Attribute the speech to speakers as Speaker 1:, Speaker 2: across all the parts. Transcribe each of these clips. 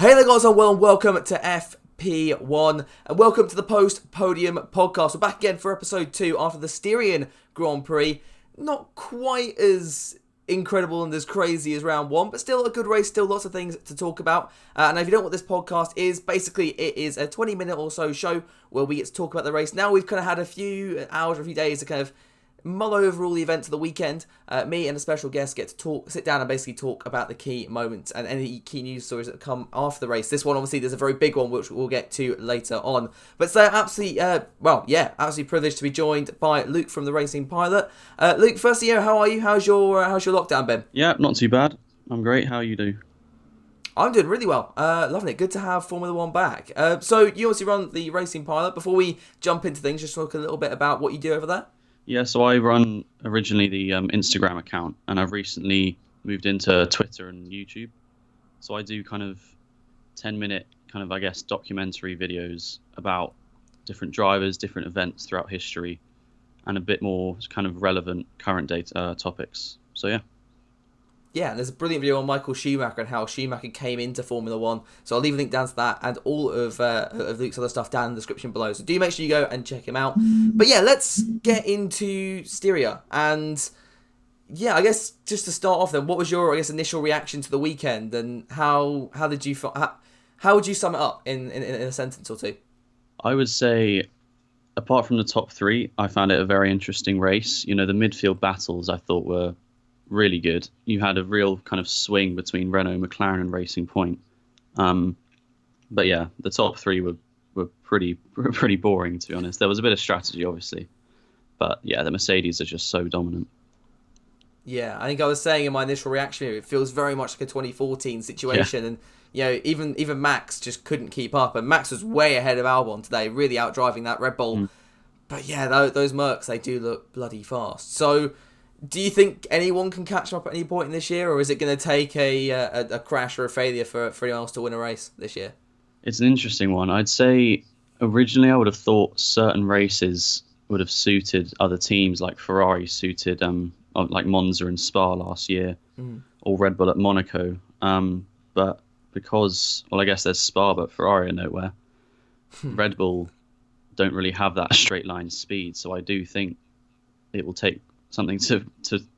Speaker 1: Hey there guys, and welcome to FP1 and welcome to the Podium podcast. We're back again for episode 2 after the Styrian Grand Prix. Not quite as incredible and as crazy as round 1, but still a good race, still lots of things to talk about. And if you don't know what this podcast is, basically it is a 20-minute or so show where we get to talk about the race. Now we've kind of had a few hours or a few days to kind of mull over all the events of the weekend. Me and a special guest get to sit down and basically talk about the key moments and any key news stories that come after the race. This one, obviously, there's a very big one, which we'll get to later on. But so absolutely, absolutely privileged to be joined by Luke from the Racing Pilot. Luke, firstly, how are you? How's your lockdown been?
Speaker 2: Yeah, not too bad. I'm great. How are you doing?
Speaker 1: I'm doing really well. Loving it. Good to have Formula 1 back. So you obviously run the Racing Pilot. Before we jump into things, just talk a little bit about what you do over there.
Speaker 2: Yeah, so I run originally the Instagram account, and I've recently moved into Twitter and YouTube. So I do kind of 10-minute documentary videos about different drivers, different events throughout history, and a bit more kind of relevant current data topics. So yeah.
Speaker 1: Yeah, and there's a brilliant video on Michael Schumacher and how Schumacher came into Formula 1. So I'll leave a link down to that and all of Luke's other stuff down in the description below. So do make sure you go and check him out. But yeah, let's get into Styria. And yeah, I guess just to start off then, what was your initial reaction to the weekend, and how would you sum it up in a sentence or two?
Speaker 2: I would say, apart from the top 3, I found it a very interesting race. You know, the midfield battles I thought were really good. You had a real kind of swing between Renault, McLaren, and Racing Point. But yeah, the top 3 were pretty boring, to be honest. There was a bit of strategy, obviously, but yeah, the Mercedes are just so dominant.
Speaker 1: Yeah, I think I was saying in my initial reaction, it feels very much like a 2014 situation, and you know, even Max just couldn't keep up, and Max was way ahead of Albon today, really outdriving that Red Bull. But yeah, those Mercs, they do look bloody fast. So, do you think anyone can catch them up at any point in this year, or is it going to take a crash or a failure for anyone else to win a race this year?
Speaker 2: It's an interesting one. I'd say originally I would have thought certain races would have suited other teams, like Ferrari suited like Monza and Spa last year, or Red Bull at Monaco. But because, well, I guess there's Spa, but Ferrari are nowhere. Red Bull don't really have that straight line speed, so I do think it will take something to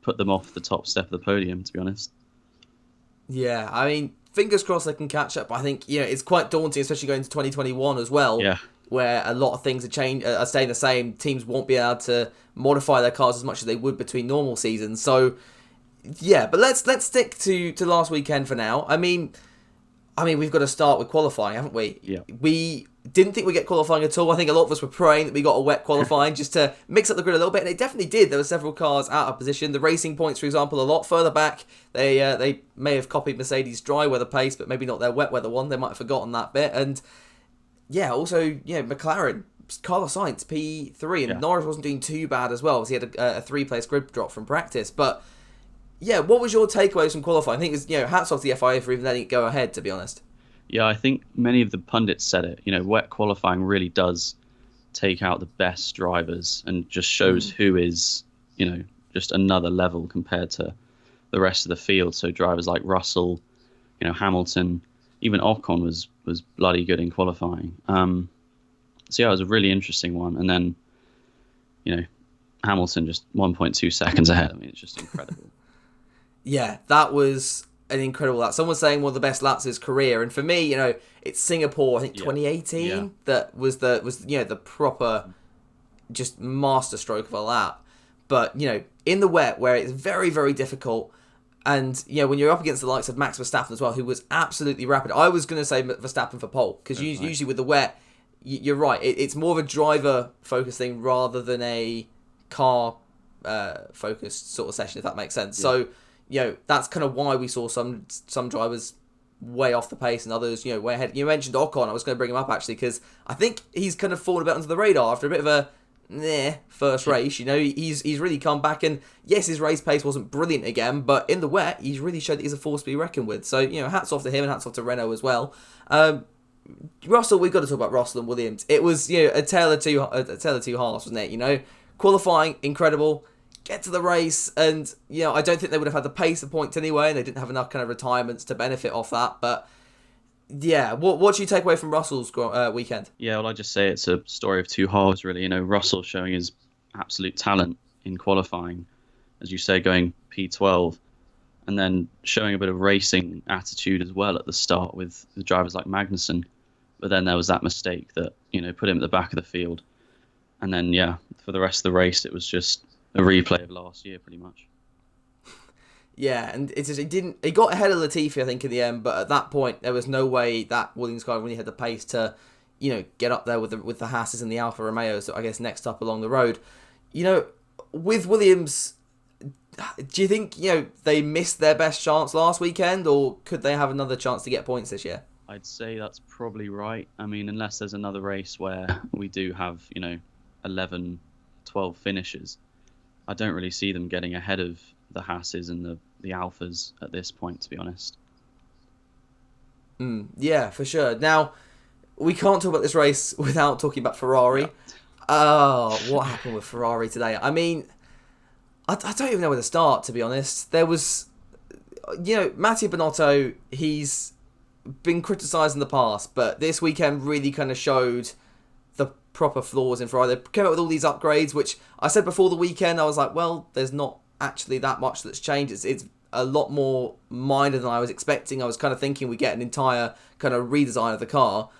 Speaker 2: put them off the top step of the podium, to be honest.
Speaker 1: Yeah, I mean, fingers crossed they can catch up. I think, you know, it's quite daunting, especially going to 2021 as well, where a lot of things are staying the same. Teams won't be able to modify their cars as much as they would between normal seasons. So, yeah, but let's stick to last weekend for now. I mean, we've got to start with qualifying, haven't we?
Speaker 2: Yeah.
Speaker 1: We didn't think we'd get qualifying at all. I think a lot of us were praying that we got a wet qualifying just to mix up the grid a little bit, and it definitely did. There were several cars out of position. The Racing Points, for example, a lot further back. They may have copied Mercedes' dry weather pace, but maybe not their wet weather one. They might have forgotten that bit. And yeah, also, McLaren, Carlos Sainz, P3, and Norris wasn't doing too bad as well, because he had a 3-place grid drop from practice. But yeah, what was your takeaways from qualifying? I think it's, hats off to the FIA for even letting it go ahead, to be honest.
Speaker 2: Yeah, I think many of the pundits said it. You know, wet qualifying really does take out the best drivers and just shows who is, just another level compared to the rest of the field. So drivers like Russell, Hamilton, even Ocon was bloody good in qualifying. So yeah, it was a really interesting one. And then, Hamilton just 1.2 seconds ahead. I mean, it's just incredible.
Speaker 1: Yeah, that was an incredible lap. Someone's saying one of the best laps of his career, and for me, it's Singapore. I think 2018 that was the proper just master stroke of a lap. But in the wet, where it's very, very difficult, and when you're up against the likes of Max Verstappen as well, who was absolutely rapid. I was going to say Verstappen for pole, because usually with the wet, you're right. It's more of a driver focused thing rather than a car focused sort of session, if that makes sense. So that's kind of why we saw some drivers way off the pace and others, way ahead. You mentioned Ocon. I was going to bring him up, actually, because I think he's kind of fallen a bit under the radar after a bit of a first race. He's really come back, and yes, his race pace wasn't brilliant again, but in the wet, he's really showed that he's a force to be reckoned with. So, hats off to him and hats off to Renault as well. Russell, we've got to talk about Russell and Williams. It was, a tale of two halves, wasn't it? Qualifying, incredible. Get to the race, and I don't think they would have had the pace of points anyway, and they didn't have enough kind of retirements to benefit off that. But Yeah, what do you take away from Russell's weekend?
Speaker 2: Yeah, well, I just say it's a story of two halves, really. Russell showing his absolute talent in qualifying, as you say, going P12, and then showing a bit of racing attitude as well at the start with the drivers like Magnussen. But then there was that mistake that, put him at the back of the field. And then, yeah, for the rest of the race, it was just a replay of last year, pretty much.
Speaker 1: Yeah, and he got ahead of Latifi, I think, in the end, but at that point, there was no way that Williams car really had the pace to, get up there with the Haas's and the Alfa Romeos, I guess, next up along the road. With Williams, do you think, they missed their best chance last weekend, or could they have another chance to get points this year?
Speaker 2: I'd say that's probably right. I mean, unless there's another race where we do have, 11, 12 finishes, I don't really see them getting ahead of the Haas's and the Alphas at this point, to be honest.
Speaker 1: Yeah, for sure. Now, we can't talk about this race without talking about Ferrari. Yeah. Oh, what happened with Ferrari today? I mean, I don't even know where to start, to be honest. There was, Mattia Binotto, he's been criticised in the past, but this weekend really kind of showed the proper flaws in Ferrari. They came up with all these upgrades, which I said before the weekend, I was like, well, there's not actually that much that's changed. It's a lot more minor than I was expecting. I was kind of thinking we get an entire kind of redesign of the car.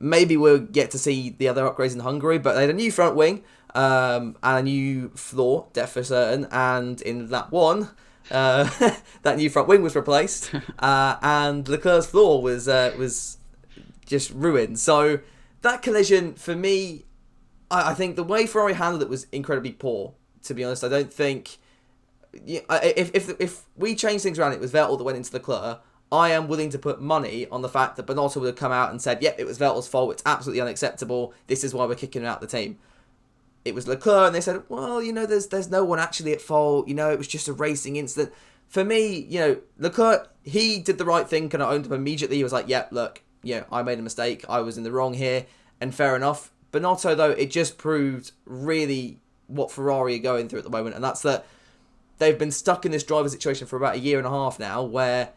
Speaker 1: Maybe we'll get to see the other upgrades in Hungary, but they had a new front wing and a new floor, depth for certain, and in that one, that new front wing was replaced, and Leclerc's floor was just ruined. So that collision, for me, I think the way Ferrari handled it was incredibly poor, to be honest. I don't think... If we change things around, it was Vettel that went into Leclerc, I am willing to put money on the fact that Binotto would have come out and said, yep, it was Vettel's fault, it's absolutely unacceptable, this is why we're kicking him out of the team. It was Leclerc, and they said, well, there's no one actually at fault, it was just a racing incident. For me, Leclerc, he did the right thing, kind of owned up immediately. He was like, yep, look, I made a mistake, I was in the wrong here, and fair enough. Binotto, though, it just proved really what Ferrari are going through at the moment, and that's that they've been stuck in this driver situation for about a year and a half now, where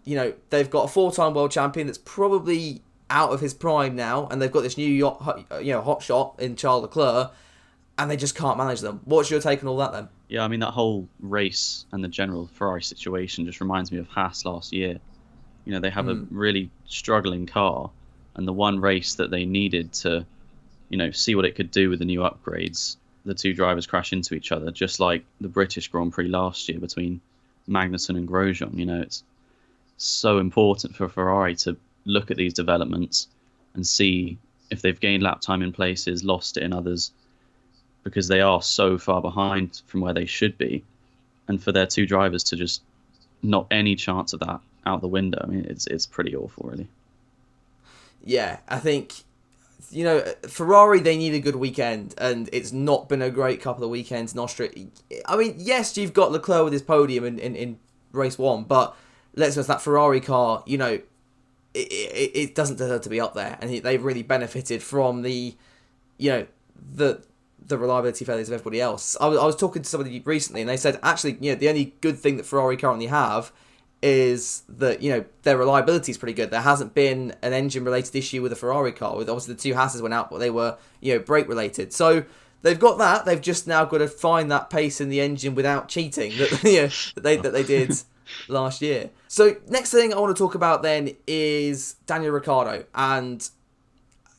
Speaker 1: they've got a 4-time world champion that's probably out of his prime now, and they've got this new hot shot in Charles Leclerc, and they just can't manage them. What's your take on all that then?
Speaker 2: Yeah, I mean, that whole race and the general Ferrari situation just reminds me of Haas last year. They have a really struggling car, and the one race that they needed to, see what it could do with the new upgrades, the two drivers crash into each other, just like the British Grand Prix last year between Magnussen and Grosjean. It's so important for Ferrari to look at these developments and see if they've gained lap time in places, lost it in others, because they are so far behind from where they should be. And for their two drivers to just not any chance of that out the window, I mean, it's pretty awful, really.
Speaker 1: Yeah, I think, Ferrari, they need a good weekend, and it's not been a great couple of weekends in Austria. I mean, yes, you've got Leclerc with his podium in race 1, but let's say that Ferrari car, it doesn't deserve to be up there, and they've really benefited from the reliability failures of everybody else. I was talking to somebody recently, and they said, actually, the only good thing that Ferrari currently have is that, their reliability is pretty good. There hasn't been an engine-related issue with the Ferrari car. With obviously the two Haas's went out, but they were, brake-related. So they've got that. They've just now got to find that pace in the engine without cheating that they did last year. So next thing I want to talk about then is Daniel Ricciardo, and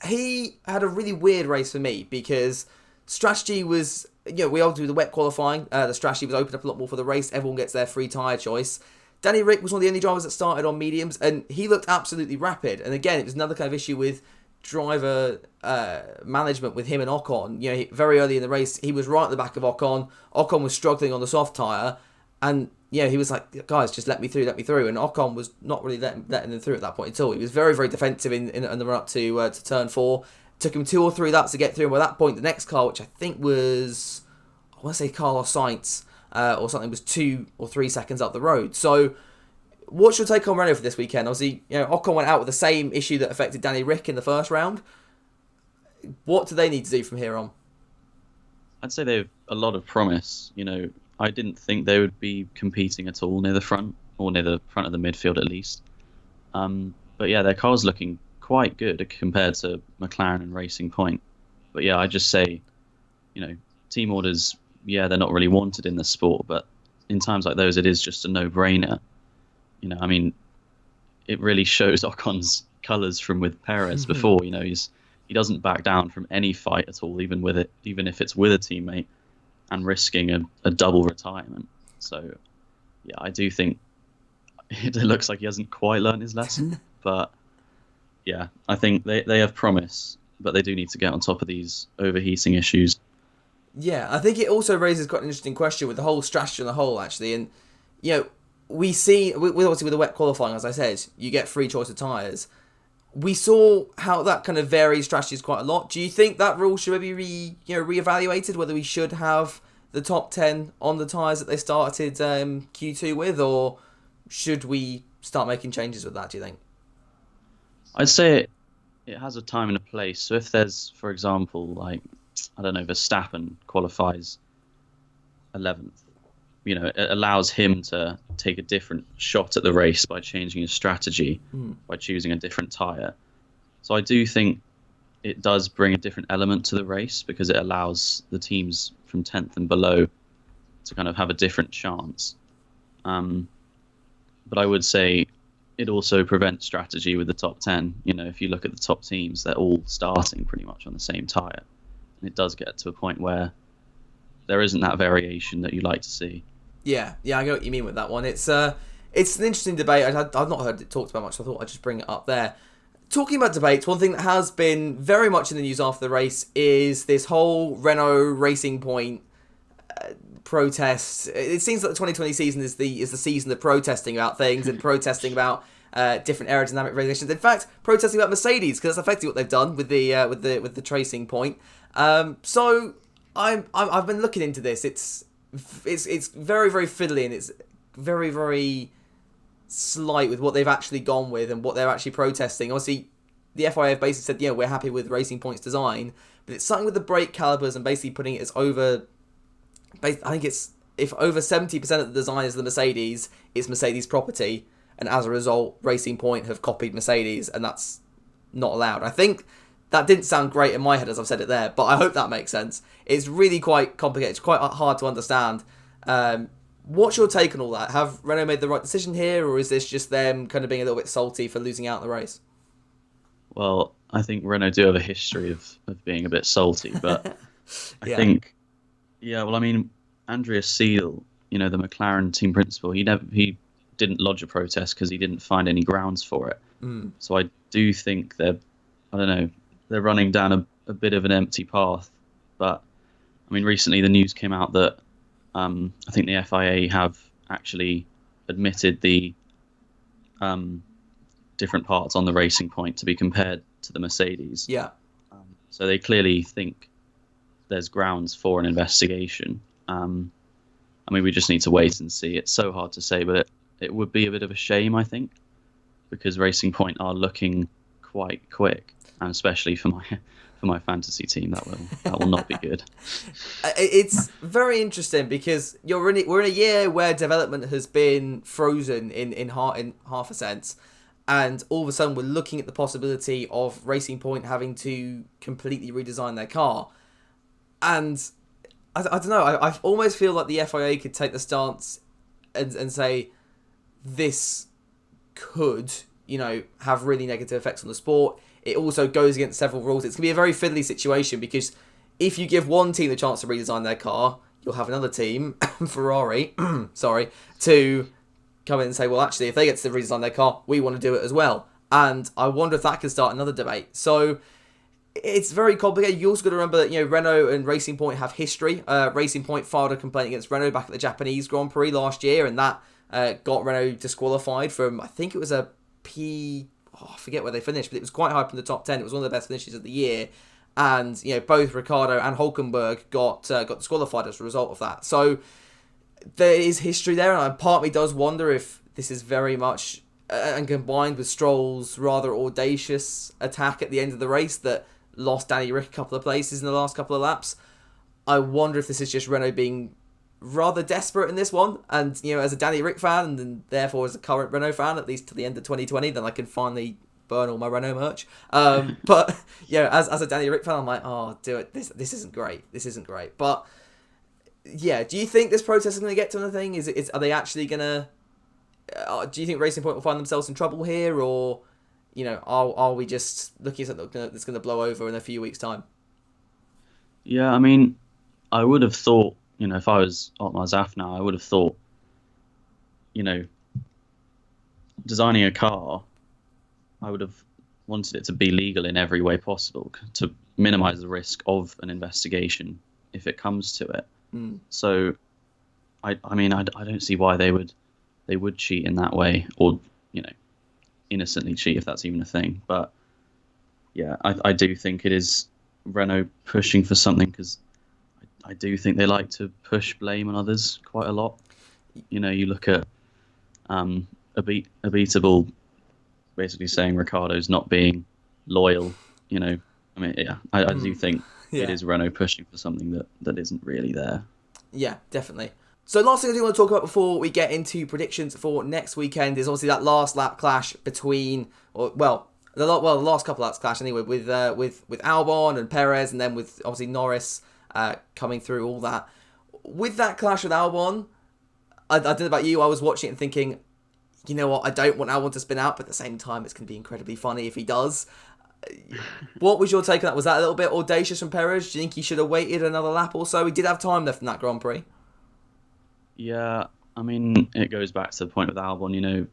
Speaker 1: he had a really weird race for me because strategy was, we all do the wet qualifying. The strategy was opened up a lot more for the race. Everyone gets their free tyre choice. Danny Rick was one of the only drivers that started on mediums, and he looked absolutely rapid. And again, it was another kind of issue with driver management with him and Ocon. Very early in the race, he was right at the back of Ocon. Ocon was struggling on the soft tyre, and he was like, guys, just let me through. And Ocon was not really letting them through at that point at all. He was very, very defensive in the run up to turn 4. Took him 2 or 3 laps to get through. And by that point, the next car, which I think was, I want to say Carlos Sainz, or something, was 2 or 3 seconds up the road. So, what's your take on Renault for this weekend? Obviously, Ocon went out with the same issue that affected Danny Rick in the first round. What do they need to do from here on?
Speaker 2: I'd say they have a lot of promise. I didn't think they would be competing at all near the front, or near the front of the midfield at least. But yeah, their car's looking quite good compared to McLaren and Racing Point. But yeah, I just say, team orders, yeah, they're not really wanted in the sport, but in times like those, it is just a no-brainer. I mean, it really shows Ocon's colours from with Perez before. He doesn't back down from any fight at all, even if it's with a teammate, and risking a double retirement. So, yeah, I do think it looks like he hasn't quite learned his lesson, but yeah, I think they have promise, but they do need to get on top of these overheating issues.
Speaker 1: Yeah, I think it also raises quite an interesting question with the whole strategy on the whole, actually. And, we see, obviously with the wet qualifying, as I said, you get free choice of tyres. We saw how that kind of varies strategies quite a lot. Do you think that rule should maybe reevaluated, whether we should have the top 10 on the tyres that they started Q2 with, or should we start making changes with that, do you think?
Speaker 2: I'd say it has a time and a place. So if there's, for example, Verstappen qualifies 11th, it allows him to take a different shot at the race by changing his strategy, by choosing a different tyre. So I do think it does bring a different element to the race, because it allows the teams from 10th and below to kind of have a different chance. But I would say it also prevents strategy with the top 10. If you look at the top teams, they're all starting pretty much on the same tyre. And it does get to a point where there isn't that variation that you like to see.
Speaker 1: Yeah, I get what you mean with that one. It's an interesting debate. I've not heard it talked about much, so I thought I'd just bring it up there. Talking about debates, one thing that has been very much in the news after the race is this whole Renault Racing Point protest. It seems like the 2020 season is the season of protesting about things and protesting about different aerodynamic regulations. In fact, protesting about Mercedes, because that's effectively what they've done with the Racing Point. So I've been looking into this. It's very, very fiddly, and it's very, very slight with what they've actually gone with and what they're actually protesting. Obviously, the FIA have basically said, we're happy with Racing Point's design, but it's something with the brake calipers and basically putting it as over. I think it's if over 70% of the design is the Mercedes, it's Mercedes property, and as a result, Racing Point have copied Mercedes, and that's not allowed. I think that didn't sound great in my head as I've said it there, but I hope that makes sense. It's really quite complicated. It's quite hard to understand. What's your take on all that? Have Renault made the right decision here, or is this just them kind of being a little bit salty for losing out in the race?
Speaker 2: Well, I think Renault do have a history of being a bit salty, but I think, Andreas Seidl, the McLaren team principal, he didn't lodge a protest because he didn't find any grounds for it. So I do think they're running down a bit of an empty path. But recently the news came out that I think the FIA have actually admitted the different parts on the Racing Point to be compared to the Mercedes.
Speaker 1: Yeah.
Speaker 2: So they clearly think there's grounds for an investigation. We just need to wait and see. It's so hard to say, but it would be a bit of a shame, I think, because Racing Point are looking quite quick, and especially for my fantasy team, that will not be good.
Speaker 1: It's very interesting because we're in a year where development has been frozen in half a sense, and all of a sudden we're looking at the possibility of Racing Point having to completely redesign their car. And I don't know, I almost feel like the FIA could take the stance and say this could, have really negative effects on the sport. It also goes against several rules. It's going to be a very fiddly situation because if you give one team the chance to redesign their car, you'll have another team, Ferrari, to come in and say, well, actually, if they get to redesign their car, we want to do it as well. And I wonder if that could start another debate. So it's very complicated. You also got to remember that, Renault and Racing Point have history. Racing Point filed a complaint against Renault back at the Japanese Grand Prix last year, and that got Renault disqualified from, I think it was a I forget where they finished, but it was quite high up in the top 10. It was one of the best finishes of the year. And, both Ricciardo and Hülkenberg got disqualified as a result of that. So there is history there, and part of me does wonder if this is very much, and combined with Stroll's rather audacious attack at the end of the race that lost Danny Rick a couple of places in the last couple of laps, I wonder if this is just Renault being rather desperate in this one, and as a Danny Rick fan and therefore as a current Renault fan, at least to the end of 2020, then I can finally burn all my Renault merch. But yeah, as a Danny Rick fan, I'm like, oh, do it. This isn't great. This isn't great. But yeah, do you think this protest is going to get to anything? Are they actually going to? Do you think Racing Point will find themselves in trouble here, or are we just looking at something that's going to blow over in a few weeks' time?
Speaker 2: Yeah, I mean, I would have thought, if I was Otmar Zaf now, I would have thought, designing a car, I would have wanted it to be legal in every way possible to minimize the risk of an investigation if it comes to it. So, I don't see why they would cheat in that way, or innocently cheat, if that's even a thing. But yeah, I do think it is Renault pushing for something, because I do think they like to push blame on others quite a lot. You look at Abitable basically saying Ricciardo's not being loyal. I do think it is Renault pushing for something that isn't really there.
Speaker 1: Yeah, definitely. So last thing I do want to talk about before we get into predictions for next weekend is obviously that last lap clash between, the last couple of laps clash anyway, with Albon and Perez, and then with obviously Norris coming through all that. With that clash with Albon, I don't know about you, I was watching it and thinking, you know what, I don't want Albon to spin out, but at the same time it's going to be incredibly funny if he does. What was your take on that? Was that a little bit audacious from Perez? Do you think he should have waited another lap or so? He did have time left in that Grand Prix.
Speaker 2: Yeah, I mean, it goes back to the point with Albon.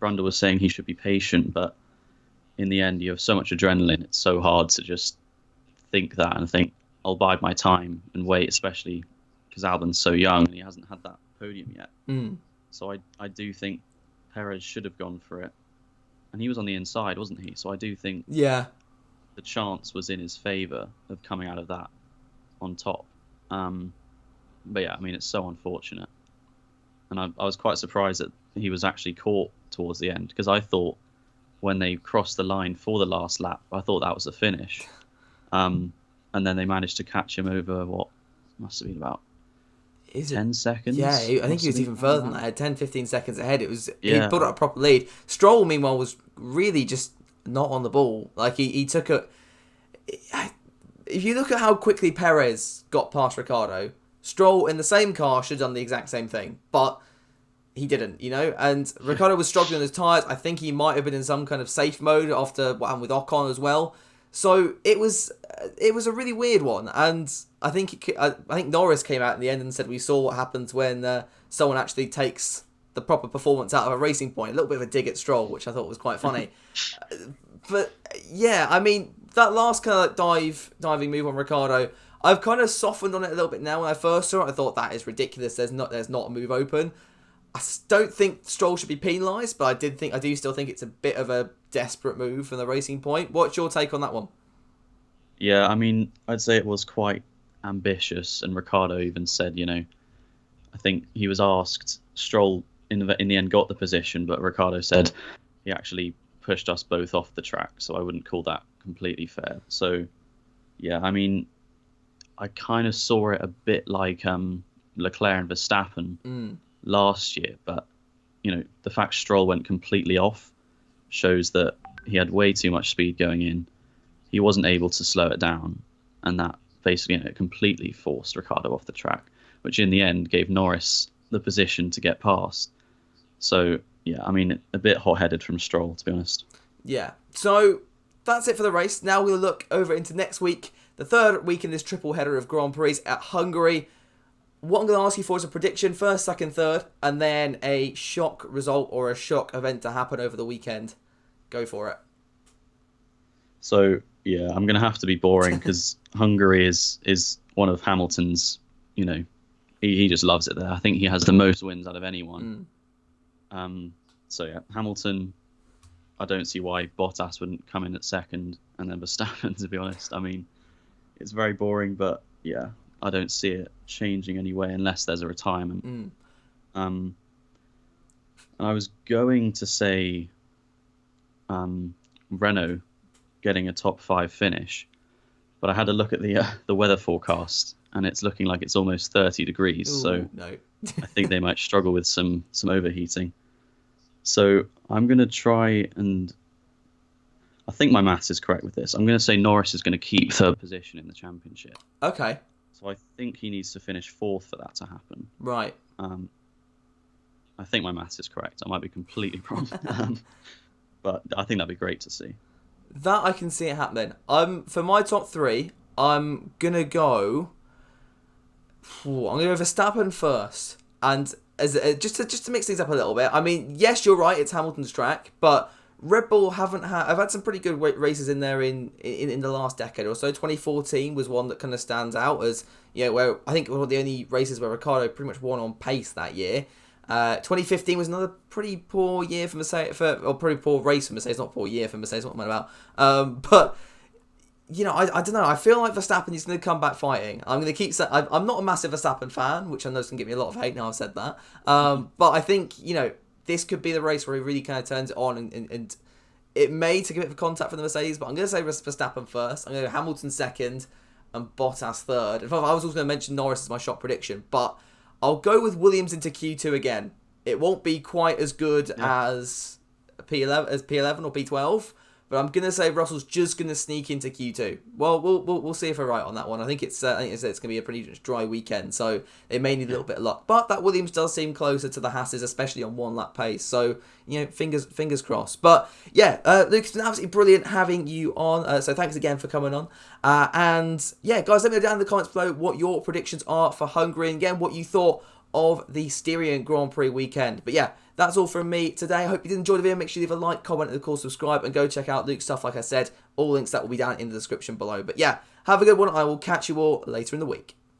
Speaker 2: Brundle was saying he should be patient, but in the end, you have so much adrenaline. It's so hard to just think that and think, I'll bide my time and wait, especially because Albon's so young and he hasn't had that podium yet. So I do think Perez should have gone for it. And he was on the inside, wasn't he? So I do think the chance was in his favour of coming out of that on top. But yeah, I mean, it's so unfortunate. And I was quite surprised that he was actually caught towards the end, because I thought when they crossed the line for the last lap, I thought that was the finish. And then they managed to catch him over, what must have been about 10 seconds?
Speaker 1: Yeah, I think he was even further than that. 10, 15 seconds ahead. He built up a proper lead. Stroll, meanwhile, was really just not on the ball. Like, he took a... If you look at how quickly Perez got past Ricciardo, Stroll in the same car should have done the exact same thing, but he didn't, and Ricciardo was struggling on his tyres. I think he might have been in some kind of safe mode after what happened with Ocon as well. So it was a really weird one, and I think Norris came out in the end and said we saw what happens when someone actually takes the proper performance out of a Racing Point. A little bit of a dig at Stroll, which I thought was quite funny. But yeah, I mean, that last kind of diving move on Ricciardo, I've kind of softened on it a little bit now. When I first saw it, I thought that is ridiculous. There's not a move open. I don't think Stroll should be penalised, but I do still think it's a bit of a desperate move from the Racing Point. What's your take on that one?
Speaker 2: Yeah, I mean, I'd say it was quite ambitious, and Ricciardo even said, I think he was asked, Stroll in the end got the position, but Ricciardo said he actually pushed us both off the track, so I wouldn't call that completely fair. So, yeah, I mean, I kind of saw it a bit like Leclerc and Verstappen last year, but the fact Stroll went completely off shows that he had way too much speed going in. He wasn't able to slow it down, and that basically completely forced Ricciardo off the track, which in the end gave Norris the position to get past. So yeah, I mean, a bit hot-headed from Stroll, to be honest.
Speaker 1: Yeah, so that's it for the race. Now we'll look over into next week, the third week in this triple header of Grand Prix at Hungary. What I'm going to ask you for is a prediction, first, second, third, and then a shock result or a shock event to happen over the weekend. Go for it.
Speaker 2: So, yeah, I'm going to have to be boring because Hungary is one of Hamilton's, he just loves it there. I think he has the most wins out of anyone. So, yeah, Hamilton, I don't see why Bottas wouldn't come in at second and then Verstappen, to be honest. I mean, it's very boring, but yeah, I don't see it changing anyway unless there's a retirement. And I was going to say Renault getting a top 5 finish, but I had a look at the weather forecast and it's looking like it's almost 30 degrees.
Speaker 1: Ooh,
Speaker 2: so
Speaker 1: no.
Speaker 2: I think they might struggle with some overheating. So I'm going to try and I think my maths is correct with this. I'm going to say Norris is going to keep third position in the championship.
Speaker 1: Okay.
Speaker 2: So I think he needs to finish fourth for that to happen.
Speaker 1: Right.
Speaker 2: I think my maths is correct. I might be completely wrong. But I think that'd be great to see.
Speaker 1: That I can see it happening. For my top three, I'm going to go... I'm going to go Verstappen first. And just to mix things up a little bit, I mean, yes, you're right, it's Hamilton's track, but Red Bull I've had some pretty good races in there in the last decade or so. 2014 was one that kind of stands out as, where I think one of the only races where Ricciardo pretty much won on pace that year. 2015 was another pretty poor year for Mercedes, or pretty poor race for Mercedes, not poor year for Mercedes, what am I about? But I don't know. I feel like Verstappen is going to come back fighting. I'm going to keep saying I'm not a massive Verstappen fan, which I know is going to give me a lot of hate now I've said that. But I think, this could be the race where he really kind of turns it on, and it may take a bit of contact from the Mercedes, but I'm going to say Verstappen first. I'm going to go Hamilton second and Bottas third. In fact, I was also going to mention Norris as my shot prediction, but I'll go with Williams into Q2 again. It won't be quite as good as P11 or P12, but I'm gonna say Russell's just gonna sneak into Q2. Well, we'll see if we're right on that one. I think it's gonna be a pretty dry weekend, so they may need a little bit of luck. But that Williams does seem closer to the Hasses, especially on one lap pace. So fingers crossed. But yeah, Luke, it's been absolutely brilliant having you on. So thanks again for coming on. And yeah, guys, let me know down in the comments below what your predictions are for Hungary, and again what you thought of the Styrian Grand Prix weekend. But yeah, that's all from me today. I hope you did enjoy the video. Make sure you leave a like, comment, and of course subscribe, and go check out Luke's stuff. Like I said, all links that will be down in the description below. But yeah, have a good one. I will catch you all later in the week.